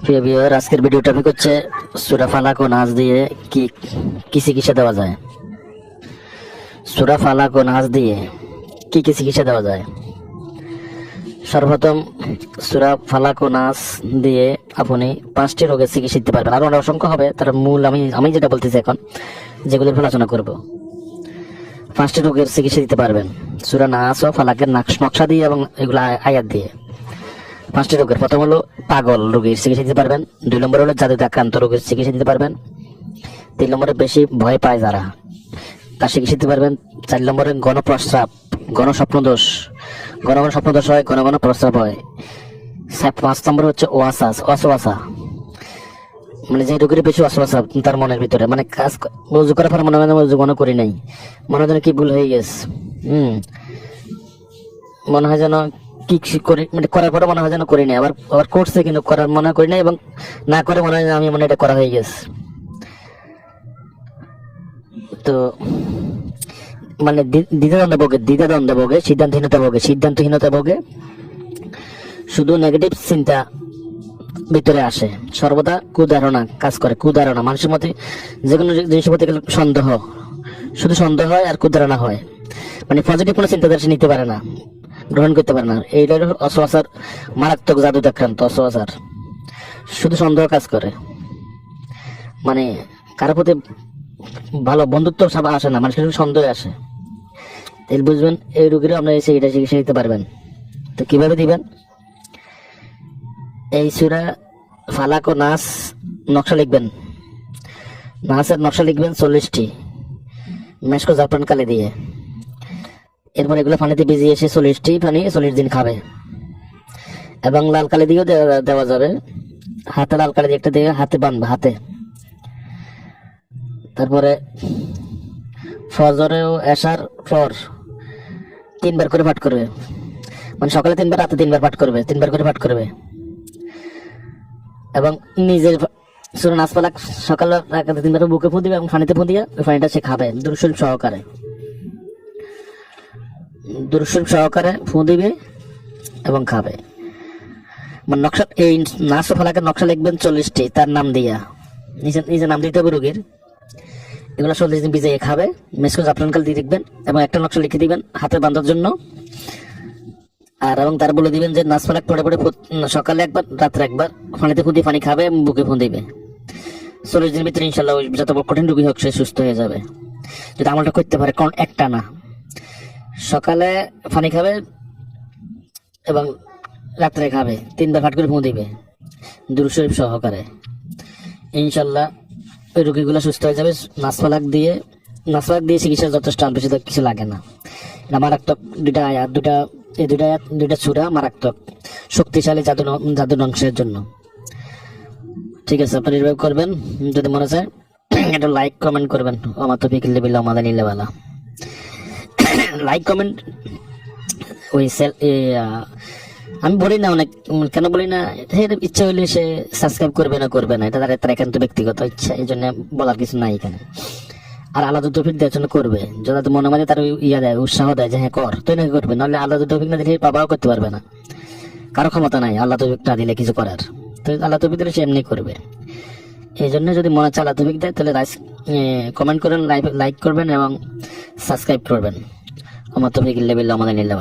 প্রিয় ভিউয়ার, আজকের video topic হচ্ছে সূরা ফালাক ও নাস দিয়ে কি চিকিৎসা দেওয়া যায়। সূরা ফালাক ও নাস দিয়ে কি চিকিৎসা দেওয়া যায়। সর্বপ্রথম সূরা ফালাক ও নাস দিয়ে আপনি 5টি রোগের চিকিৎসা দিতে পারবেন। আরো অসংখ্য হবে, তার মূল আমি যেটা বলতেছি এখন, যেগুলোর উপর আলোচনা করব। 5টি রোগের চিকিৎসা দিতে পারবেন সূরা নাস ও ফালাকের নকশা দিয়ে এবং এগুলো আয়াত দিয়ে। 5টি রোগের, প্রথম হলো পাগল রোগীর চিকিৎসা দিতে পারবেন। 2 নম্বর হলো জাদুতে আক্রান্ত রোগীর চিকিৎসা দিতে পারবেন। 3 নম্বরে বেশি ভয় পায় যারা, তার চিকিৎসা দিতে পারবেন। 4 নম্বরে গণপ্রস্রাব, গণস্বপ্নদোষ হয়, ঘন প্রস্রাব হয়। 5 নম্বর হচ্ছে অসওয়াসা, মানে যে রোগীর বেশি অসওয়াসা তার মনের ভিতরে, মানে কাজ রোজু করার পর মনে হয় রোজু মনে করি নাই, মনে হয় যেন কি ভুল হয়ে গেছে, মনে হয় যেন কি করি, মানে করার পরে মনে হয় যেন করি নাই, আবার করছে কিন্তু করার মনে করি নাই, এবং না করে মনে হয় আমি এটা করা হয়ে গেছে। তো মানে দ্বিধাদ্বন্দ্ব ভোগে, সিদ্ধান্তহীনতা ভোগে, শুধু নেগেটিভ চিন্তা ভিতরে আসে, সর্বদা কুধারণা কাজ করে। কুধারণা মানুষের মধ্যে যে কোনো জিনিসের প্রতি সন্দেহ, শুধু সন্দেহ হয় আর কুধারণা হয়, মানে পজিটিভ কোনো চিন্তাধারা সে নিতে পারে না, গ্রহণ করতে পারে না। এইটা অসওয়াসার মারাত্মক জাদুতে আক্রান্ত। অসওয়াসার শুধু সন্দেহ কাজ করে, মানে কারো প্রতি ভালো বন্ধুত্ব সব আসে না, মানুষের শুধু সন্দেহ আসে। তাই বুঝবেন এই রোগীরা আপনার এসে এটা চিকিৎসা দিতে পারবেন। তো কিভাবে দিবেন? এই সূরা ফালাক ও নাস নকশা লিখবেন, নাসের নকশা লিখবেন 40টি মেশকো জাফরান কালি দিয়ে। এরপর এগুলো পানিতে ভিজিয়ে এসে 40টি পানি 40 দিন খাবে। এবং লাল কালি দিয়েও দেওয়া যাবে, হাতে লাল কালি দিয়ে একটা দিয়ে হাতে বাঁধবে হাতে। তারপরে ফজরে ও এশার পর 3 বার করে পাঠ করবে, মানে সকালে 3 বার, রাতে 3 বার পাঠ করবে, 3 বার করে পাঠ করবে। এবং নিজের সূরা নাস ফালাক সকালে 3 বার বুকে ফু দিবে এবং পানিতে ফু দিয়ে ওই পানিটা সে খাবে দুরূদ শরীফ সহকারে ফু দিবে এবং খাবে। মানে নকশা, এই নাস ও ফালাকের নকশা লিখবেন 40টি তার নাম দিয়া, নিজের নাম দিতে হবে রোগীর। এগুলো 40 দিন ভিজিয়ে খাবে, মেশকো জাফরান কালি দিয়ে লিখবেন এবং একটা নকশা লিখে দিবেন হাতে বাঁধার জন্য। আর এবং তার বলে দিবেন যে নাস ফালাক পড়ে সকালে একবার, রাত্রে একবার পানিতে ফুদিয়ে পানি খাবে এবং বুকে ফু দিবে। 40 দিনের ভিতরে ইনশাল্লাহ যত কঠিন রোগী হোক সে সুস্থ হয়ে যাবে, যদি আমলটা করতে পারে। কারণ একটা না, সকালে পানি খাবে এবং রাত্রে খাবে, 3 বার পাঠ করে ফু দিবে দুরূদ শরীফ সহকারে। ইনশাল্লাহ ওই রোগীগুলো সুস্থ হয়ে যাবে। নাস ফালাক দিয়ে চিকিৎসা যথেষ্ট, আর বেশি কিছু লাগে না। এটা মারাত্মক দুইটা সূরা মারাত্মক শক্তিশালী জাদু ধ্বংসের জন্য। ঠিক আছে, আপনারা এভাবে করবেন। যদি মনে চায় একটা লাইক কমেন্ট করবেন। আমার তো ফিকিল বিল্লাহ আমাদের নিলেবেলা লাইক কমেন্ট ওই আমি বলি না, অনেক কেন বলি না, ইচ্ছা হইলে সে সাবস্ক্রাইব করবে না, এটা তার একান্ত ব্যক্তিগত ইচ্ছা, এই জন্য বলার কিছু নাই এখানে। আর আলাদা তৌফিক দেওয়ার জন্য করবে, যদি মনে মনে তার দেয়, উৎসাহ দেয় যে হ্যাঁ কর, তুই নাকি করবে। নাহলে আলাদা তৌফিক না দিলে বাবাও করতে পারবে না, কারো ক্ষমতা নাই আল্লাহ তৌফিক না দিলে কিছু করার। তো আল্লাহ তৌফিক দিলে সে এমনি করবে। এই জন্য যদি মনে চায় আল্লাহ তৌফিক দেয়, তাহলে কমেন্ট করেন, লাইক করবেন এবং সাবস্ক্রাইব করবেন। আমার তৌফিক ইল্লা বিল্লাহ, আমাদের নিল্লা।